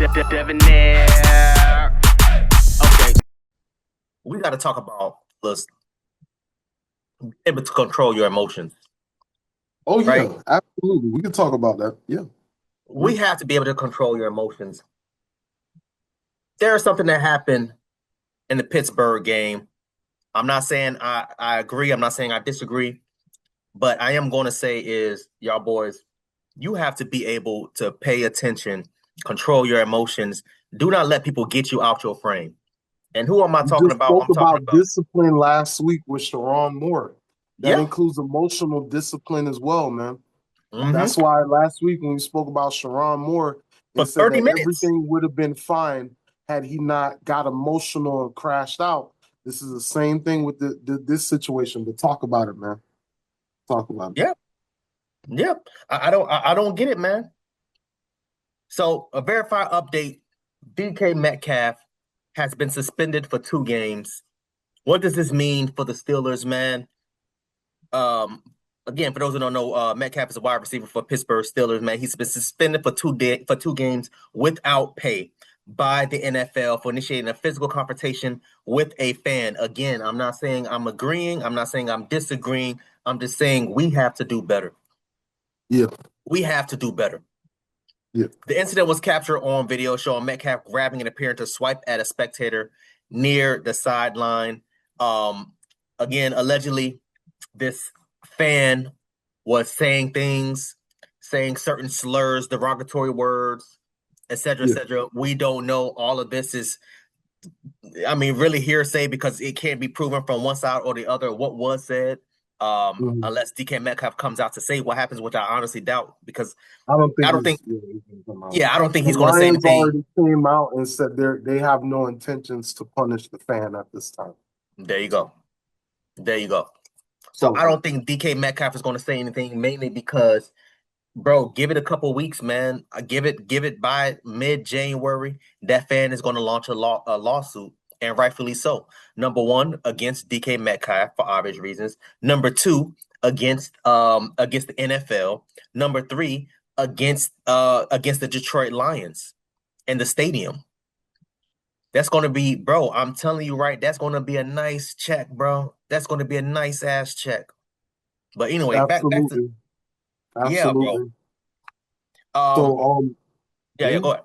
Debonair. Okay, we got to talk about this able to control your emotions. Oh yeah, right? absolutely. We can talk about that. Yeah. We have to be able to control your emotions. There is something that happened in the Pittsburgh game. I'm not saying I agree. I'm not saying I disagree. But I am going to say is, y'all boys, you have to be able to pay attention, control your emotions. Do not let people get you out your frame. And who am I We talking just about? spoke I'm talking about about, discipline last week with Sharon Moore. That yeah. includes emotional discipline as well, man. hmm That's why last week when we spoke about Sharon Moore, For it said 30 that minutes. everything would have been fine had he not got emotional and crashed out. This is the same thing with this situation. But talk about it, man. Talk about it. Yeah. Yeah. I don't get it, man. So a verified update, DK Metcalf has been suspended for 2 games. What does this mean for the Steelers, man? Um, Again, for those who don't know, Metcalf is a wide receiver for Pittsburgh Steelers. Man, he's been suspended for 2 games without pay by the NFL for initiating a physical confrontation with a fan. Again, I'm not saying I'm agreeing. I'm not saying I'm disagreeing. I'm just saying we have to do better. Yeah, We have to do better. yeah. The incident was captured on video showing Metcalf grabbing and appearing to swipe at a spectator near the sideline. Um, Again, allegedly, this fan was saying things, saying certain slurs, derogatory words, etc., Yeah. etc. We don't know. All of this is, I mean, really hearsay because it can't be proven from one side or the other what was said. Mhm. Unless DK Metcalf comes out to say what happens, which I honestly doubt, because I don't I think don't think, he's gonna come out. yeah, I don't think The he's going to say Lions anything. already came out and said they have no intentions to punish the fan at this time. There you go. There you go. So I So don't think DK Metcalf is going to say anything, mainly because, bro, give it a couple weeks, man. Give it by mid-January. That fan is going to launch a lawsuit, and rightfully so. Number one, against DK Metcalf for obvious reasons. Number two, against the NFL. Number three, against the Detroit Lions and the stadium. That's going to be, bro, I'm telling you, right? That's going to be a nice check, bro. That's going to be a nice ass check. But anyway, back to, absolutely, yeah, bro. absolutely. Um, So yeah, yeah. go ahead.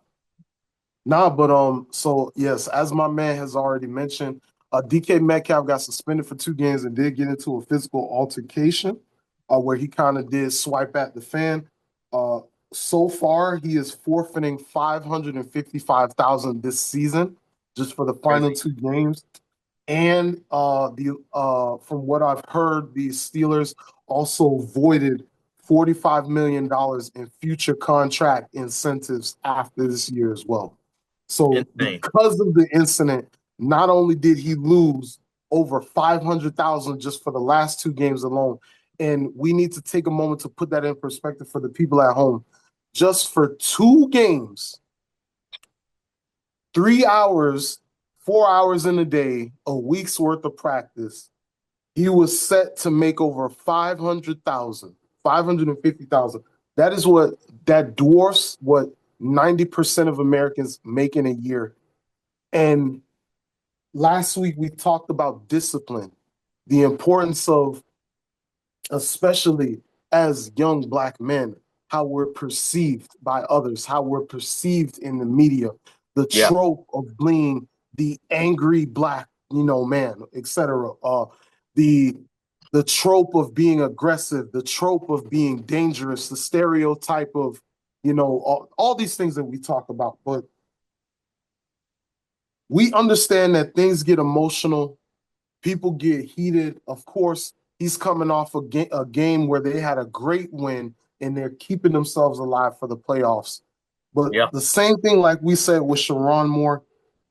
Nah, but so yes, as my man has already mentioned, DK Metcalf got suspended for 2 games and did get into a physical altercation, where he kind of did swipe at the fan. Uh, so far, he is forfeiting 555,000 this season, just for the final Crazy. 2 games. And the from what I've heard, the Steelers also voided $45 million in future contract incentives after this year as well. So Insane. because of the incident, not only did he lose over 500,000 just for the last 2 games alone, and we need to take a moment to put that in perspective for the people at home. Just for 2 games, 3 hours, 4 hours in a day, a week's worth of practice, he was set to make over 500,000, 550,000. That is what that dwarfs what 90% of Americans make in a year. And last week we talked about discipline, the importance of, especially as young Black men, how we're perceived by others, how we're perceived in the media, the Yeah. trope of being the angry Black, man, etc. The trope of being aggressive, the trope of being dangerous, the stereotype of, all these things that we talk about. But we understand that things get emotional, people get heated. Of course, he's coming off a game where they had a great win and they're keeping themselves alive for the playoffs. But Yeah. the same thing, like we said with Sharon Moore,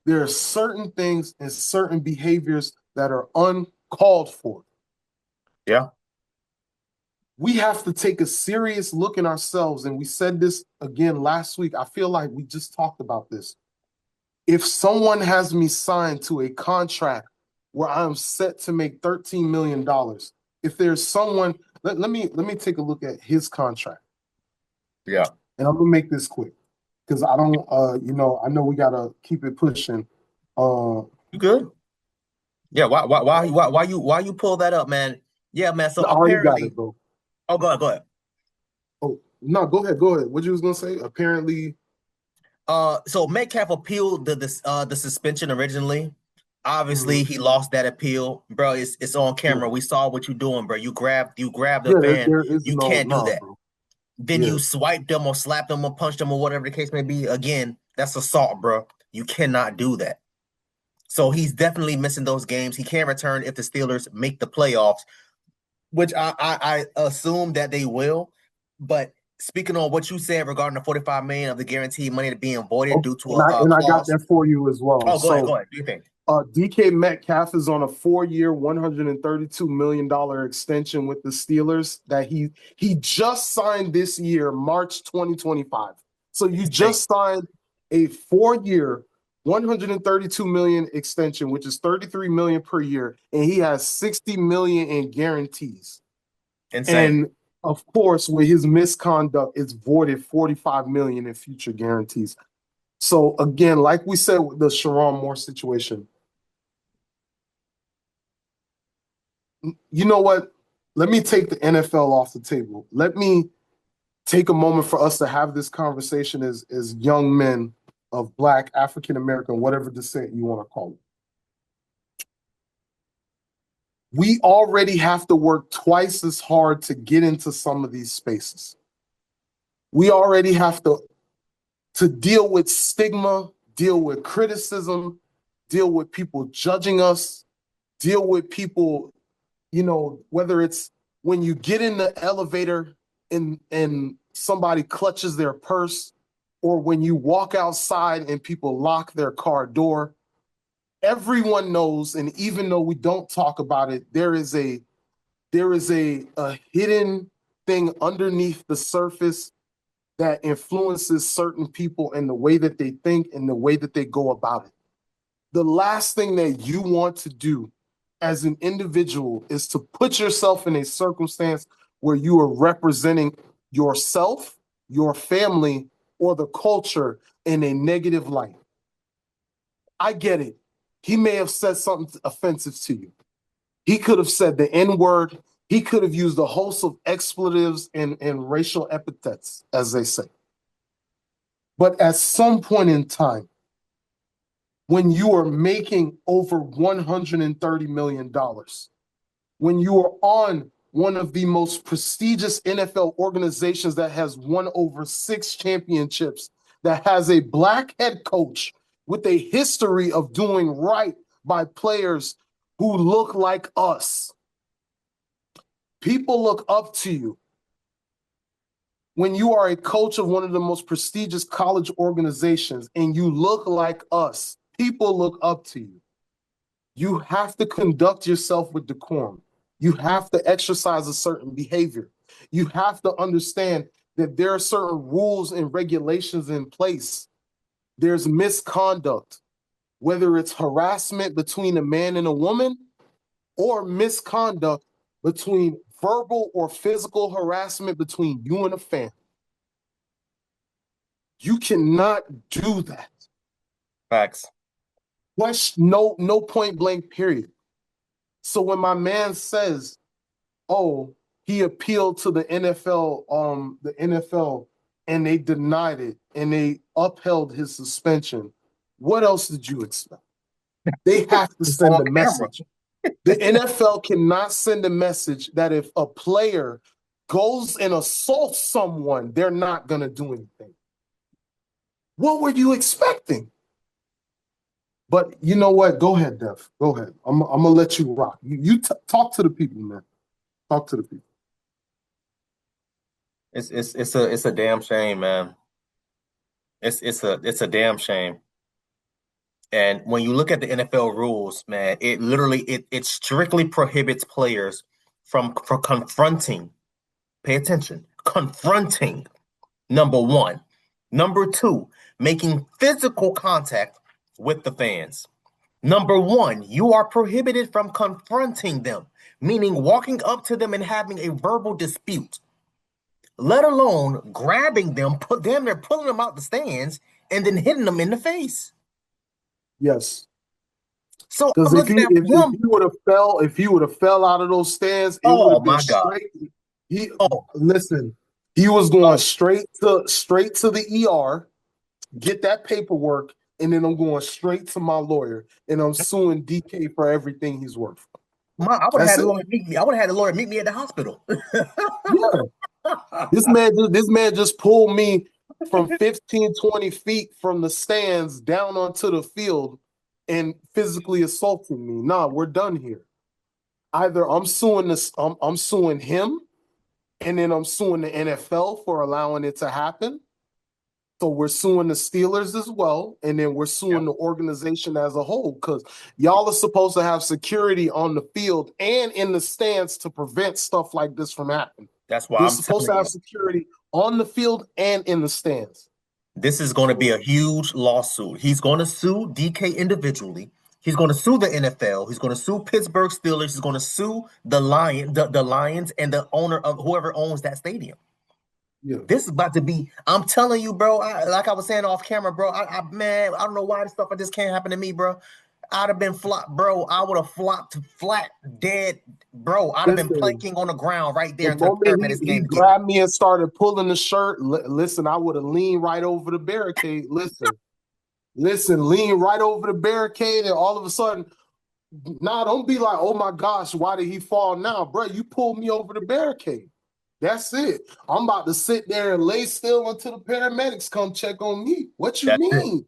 there are certain things and certain behaviors that are uncalled for. Yeah. We have to take a serious look in ourselves. And we said this again last week. I feel like we just talked about this. If someone has me signed to a contract where I'm set to make $13 million, if there's someone, let me take a look at his contract. Yeah. And I'm gonna make this quick. because I don't, I know we gotta keep it pushing. You good? Yeah. Why you pull that up, man? Yeah, man. So I already got apparently, it, bro. oh, go ahead, go ahead. Oh no, go ahead, go ahead. What you was gonna say? Apparently, So Metcalf appealed the suspension originally. mhm, Obviously, he lost that appeal, bro. It's on yeah, camera. We saw what you doing, bro. You grabbed the yeah. fan. There is You no can't do nah, that. bro. Then Yeah, you swiped them or slapped them or punched them or whatever the case may be. Again, that's assault, bro. You cannot do that. So he's definitely missing those games. He can't return if the Steelers make the playoffs, which I assume that they will. But speaking on what you said regarding the 45 million of the guaranteed money being voided oh, due to and I a and I got clause. that for you as well. Oh, go ahead, So, go ahead. Do you think? DK Metcalf is on a 4-year, $132 million extension with the Steelers that he just signed this year, March 2025. So you Insane. just signed a 4-year, 132 million extension, which is 33 million per year, and he has 60 million in guarantees. Insane. And of course, with his misconduct, it's voided 45 million in future guarantees. So again, like we said with the Sharon Moore situation, you know what? Let me take the NFL off the table. Let me take a moment for us to have this conversation as young men of Black, African American, whatever descent you want to call it. We already have to work twice as hard to get into some of these spaces. We already have to deal with stigma, deal with criticism, deal with people judging us, deal with people, whether it's when you get in the elevator and somebody clutches their purse, or when you walk outside and people lock their car door. Everyone knows, and even though we don't talk about it, there is a hidden thing underneath the surface that influences certain people and the way that they think and the way that they go about it. The last thing that you want to do as an individual is to put yourself in a circumstance where you are representing yourself, your family, or the culture in a negative light. I get it. He may have said something offensive to you. He could have said the N word. He could have used a host of expletives and racial epithets, as they say. But at some point in time, when you are making over $130 million, when you are on one of the most prestigious NFL organizations that has won over 6 championships, that has a Black head coach with a history of doing right by players who look like us. People look up to you. When you are a coach of one of the most prestigious college organizations and you look like us, people look up to you. You have to conduct yourself with decorum. You have to exercise a certain behavior. You have to understand that there are certain rules and regulations in place. There's misconduct, whether it's harassment between a man and a woman or misconduct between verbal or physical harassment between you and a fan. You cannot do that. Facts. Question, no point blank, period. So when my man says, oh, he appealed to the NFL, and they denied it and they upheld his suspension, what else did you expect? They have to It's send on a camera. message. The NFL cannot send a message that if a player goes and assaults someone, they're not going to do anything. What were you expecting? But you know what? Go ahead, Dev. Go ahead. I'm gonna let you rock. You talk to the people, man. Talk to the people. It's a damn shame, man. It's a damn shame. And when you look at the NFL rules, man, it literally it strictly prohibits players from confronting. Pay attention. Confronting, number one. Number two, making physical contact with the fans. Number one, you are prohibited from confronting them, meaning walking up to them and having a verbal dispute. let alone grabbing them, they're pulling them out the stands and then hitting them in the face. Yes. So I'm Because if looking he at if him. he would have fell, if he would have fell out of those stands, it would Oh have been my God. straight. He Oh, listen, he was going oh straight to the ER, get that paperwork, and then I'm going straight to my lawyer and I'm suing DK for everything he's worth. I would have That's had the it. lawyer meet me. I would have had the lawyer meet me at the hospital. Yeah. This man just pulled me from 15, 20 feet from the stands down onto the field and physically assaulting me. Nah, we're done here. Either I'm suing him, and then I'm suing the NFL for allowing it to happen. So we're suing the Steelers as well, and then we're suing Yep. the organization as a whole because y'all are supposed to have security on the field and in the stands to prevent stuff like this from happening. That's why You're I'm supposed telling to have you, security on the field and in the stands. this is going to be a huge lawsuit. He's going to sue DK individually. He's going to sue the NFL. He's going to sue Pittsburgh Steelers. He's going to sue the Lions, and the owner of whoever owns that stadium. Yeah. This is about to be. I'm telling you, bro. Like I was saying off camera, bro. Man, I don't know why this stuff like this can't happen to me, bro. I'd have been flopped, bro. I would have flopped flat, dead, bro. I'd have been Listen, planking on the ground right the there until the moment he, paramedics he came to get me. grabbed me and started pulling the shirt, listen, I would have leaned right over the barricade. Listen, lean right over the barricade, and all of a sudden, nah, don't be like, oh my gosh, why did he fall now? Bro, you pulled me over the barricade. That's it. I'm about to sit there and lay still until the paramedics come check on me. What you That's it. mean?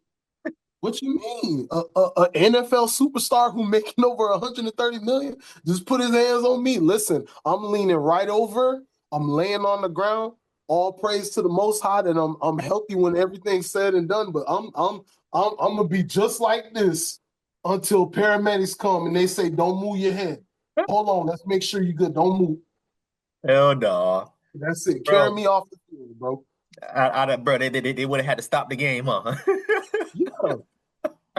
What you mean? A NFL superstar who making over 130 million just put his hands on me. Listen, I'm leaning right over. I'm laying on the ground. All praise to the Most High, and I'm healthy when everything's said and done. But I'm gonna be just like this until paramedics come and they say, "Don't move your head. Hold on, let's make sure you're good. Don't move." Hell no, That's it. Carry bro. me off the field, bro. Bro, they would have had to stop the game, huh?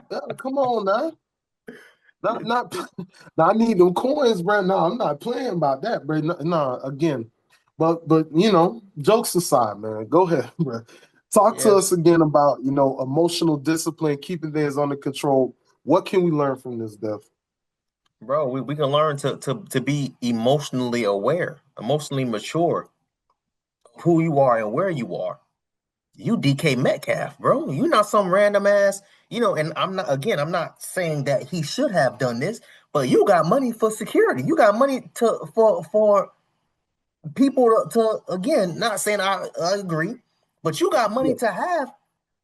Yeah, come on now. Not, I need them coins, bro. No, I'm not playing about that, bro. No, again. But jokes aside, man. Go ahead, bro. Talk to Yeah, us again about, emotional discipline, keeping things under control. What can we learn from this, Dev? bro. We can learn to be emotionally aware, emotionally mature, of who you are and where you are. You DK Metcalf, bro. You not some random ass, and I'm not saying that he should have done this, but you got money for security. You got money for people to again, not saying I agree, but you got money Yeah, to have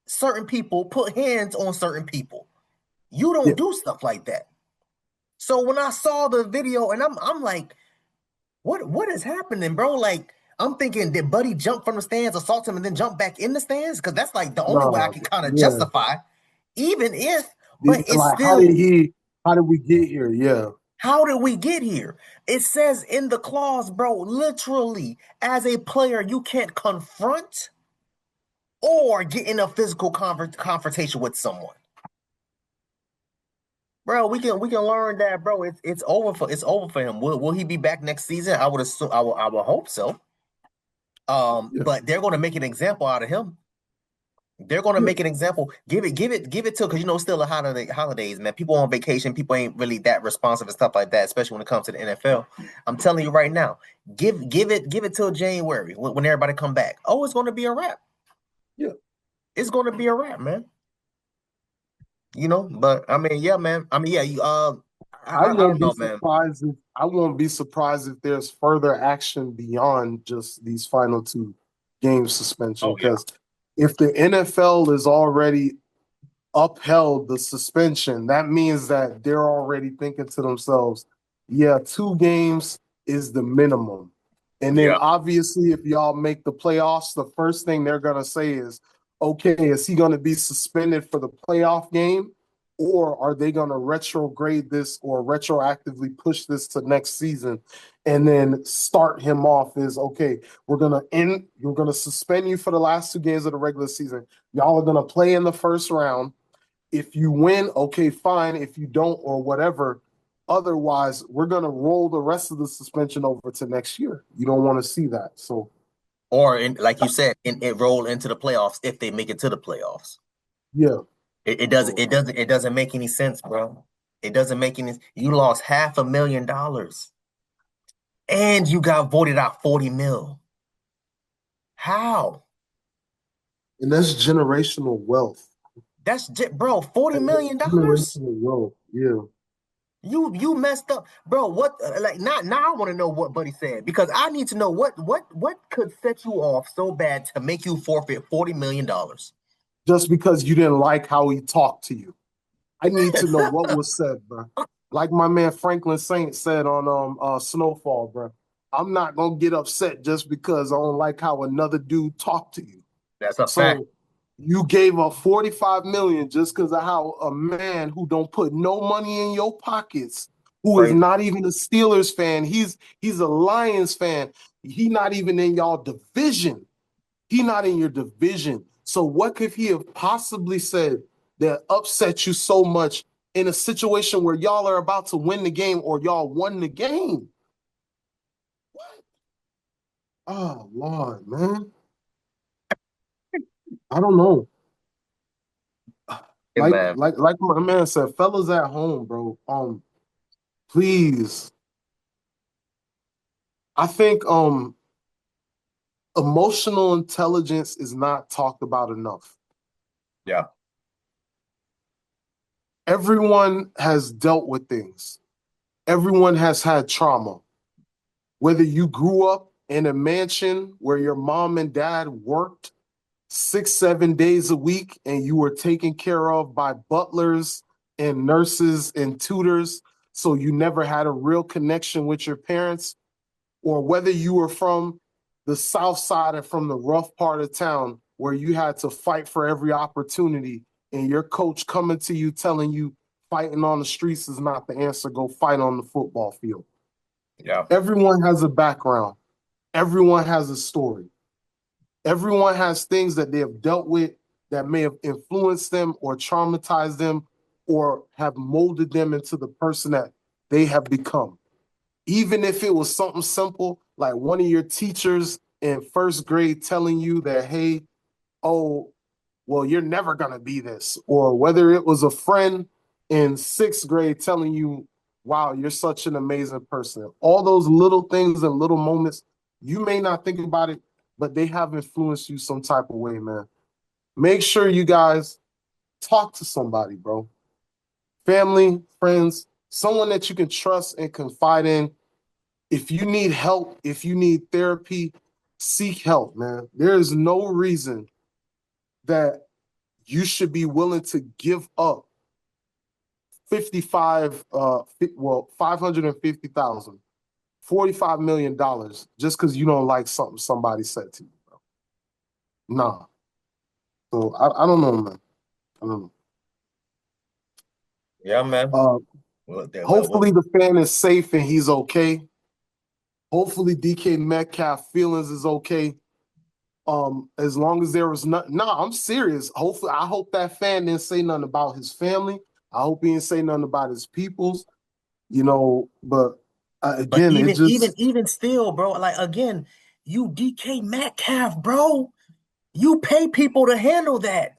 certain people put hands on certain people. You yeah. don't do stuff like that. So when I saw the video and I'm like, what is happening, bro? Like, I'm thinking, did Buddy jump from the stands, assault him, and then jump back in the stands? Because that's like the only way I No, can kind of yeah. justify, even if, but it's Like, still, how did we get here? Yeah, how did we get here? It says in the clause, bro, literally, as a player, you can't confront or get in a physical confrontation with someone. Bro, we can learn that, bro. It's over for him. Will he be back next season? I would assume. I will hope so. yeah, But they're going to make an example out of him. They're going to yeah. make an example. Give it to because it's still a holidays, man. People on vacation. People ain't really that responsive and stuff like that, especially when it comes to the NFL. I'm telling you right now, give it till January when everybody come back. Oh, it's going to be a wrap. Yeah. It's going to be a wrap, man. But I mean, yeah, man. I mean, yeah. I don't know, man. I won't be surprised if there's further action beyond just these final two game suspension. Oh yeah, Because if the NFL is already upheld the suspension, that means that they're already thinking to themselves, yeah, 2 games is the minimum. And then yeah. obviously, if y'all make the playoffs, the first thing they're gonna say is, okay, is he gonna be suspended for the playoff game? Or are they gonna retrograde this or retroactively push this to next season and then start him off as okay, we're gonna suspend you for the last 2 games of the regular season. Y'all are gonna play in the first round. If you win, okay, fine. If you don't, or whatever, otherwise, we're gonna roll the rest of the suspension over to next year. You don't want to see that. So Or like you said, it roll into the playoffs if they make it to the playoffs. Yeah. It doesn't So, it doesn't make any sense, bro. It doesn't make any. You lost $500,000 and you got voted out 40 mil. How? and that's generational wealth. That's bro, $40 That's million. generational wealth. Yeah. You messed up, bro. What like not now? I want to know what Buddy said because I need to know what could set you off so bad to make you forfeit $40 million. Just because you didn't like how he talked to you. I need to know what was said, bro. Like my man Franklin Saint said on Snowfall, bro. I'm not gonna get upset just because I don't like how another dude talked to you. That's a fact. So you gave up 45 million just because of how a man who don't put no money in your pockets, who is Crazy. not even a Steelers fan, he's a Lions fan. He not even in y'all division. He not in your division. So what could he have possibly said that upset you so much in a situation where y'all are about to win the game or y'all won the game? What? Oh Lord, man. I don't know. Hey, man. Like my man said, fellas at home, bro. Please. I think emotional intelligence is not talked about enough. Yeah. Everyone has dealt with things. Everyone has had trauma. Whether you grew up in a mansion where your mom and dad worked 6, 7 days a week and you were taken care of by butlers and nurses and tutors, so you never had a real connection with your parents, or whether you were from the South Side and from the rough part of town where you had to fight for every opportunity and your coach coming to you telling you fighting on the streets is not the answer, go fight on the football field. Yeah. Everyone has a background. Everyone has a story. Everyone has things that they have dealt with that may have influenced them or traumatized them or have molded them into the person that they have become. Even if it was something simple, like one of your teachers in first grade telling you that, hey, oh, well, you're never going to be this. Or whether it was a friend in sixth grade telling you, wow, you're such an amazing person. All those little things and little moments, you may not think about it, but they have influenced you some type of way, man. Make sure you guys talk to somebody, bro. Family, friends, someone that you can trust and confide in. If you need help, if you need therapy, seek help, man. There is no reason that you should be willing to give up 55 well 550,000, $45 million just because you don't like something somebody said to you, bro. Nah. So I don't know, man. I don't Yeah, man. know. Well, Hopefully the fan is safe and he's okay. Hopefully DK Metcalf feelings is okay. As long as there was not, I'm serious. Hopefully, I hope that fan didn't say nothing about his family. I hope he didn't say nothing about his peoples, but but again, it even even just even still, bro, like again, you DK Metcalf, bro. You pay people to handle that.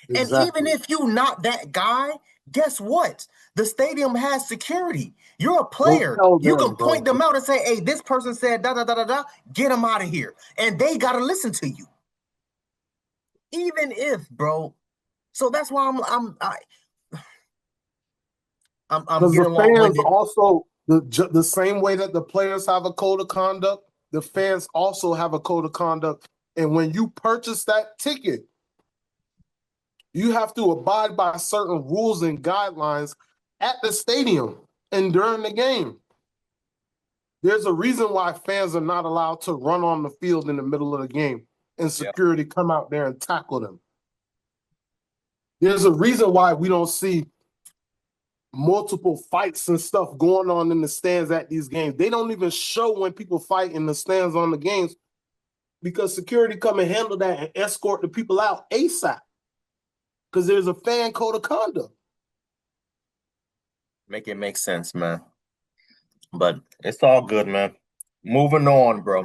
And even exactly. if you not that guy, guess what? The stadium has security. You're a Go player. tell You can them, point bro. them out and say, "Hey, this person said da da da da da. Get them out of here." And they gotta listen to you, even if, bro. So that's why I'm Because getting the long fans winded. also the same way that the players have a code of conduct, the fans also have a code of conduct. And when you purchase that ticket, you have to abide by certain rules and guidelines at the stadium and during the game. There's a reason why fans are not allowed to run on the field in the middle of the game and Yeah, security come out there and tackle them. There's a reason why we don't see multiple fights and stuff going on in the stands at these games. They don't even show when people fight in the stands on the games because security come and handle that and escort the people out ASAP because there's a fan code of conduct. make it make sense, man. But it's all good, man. Moving on, bro.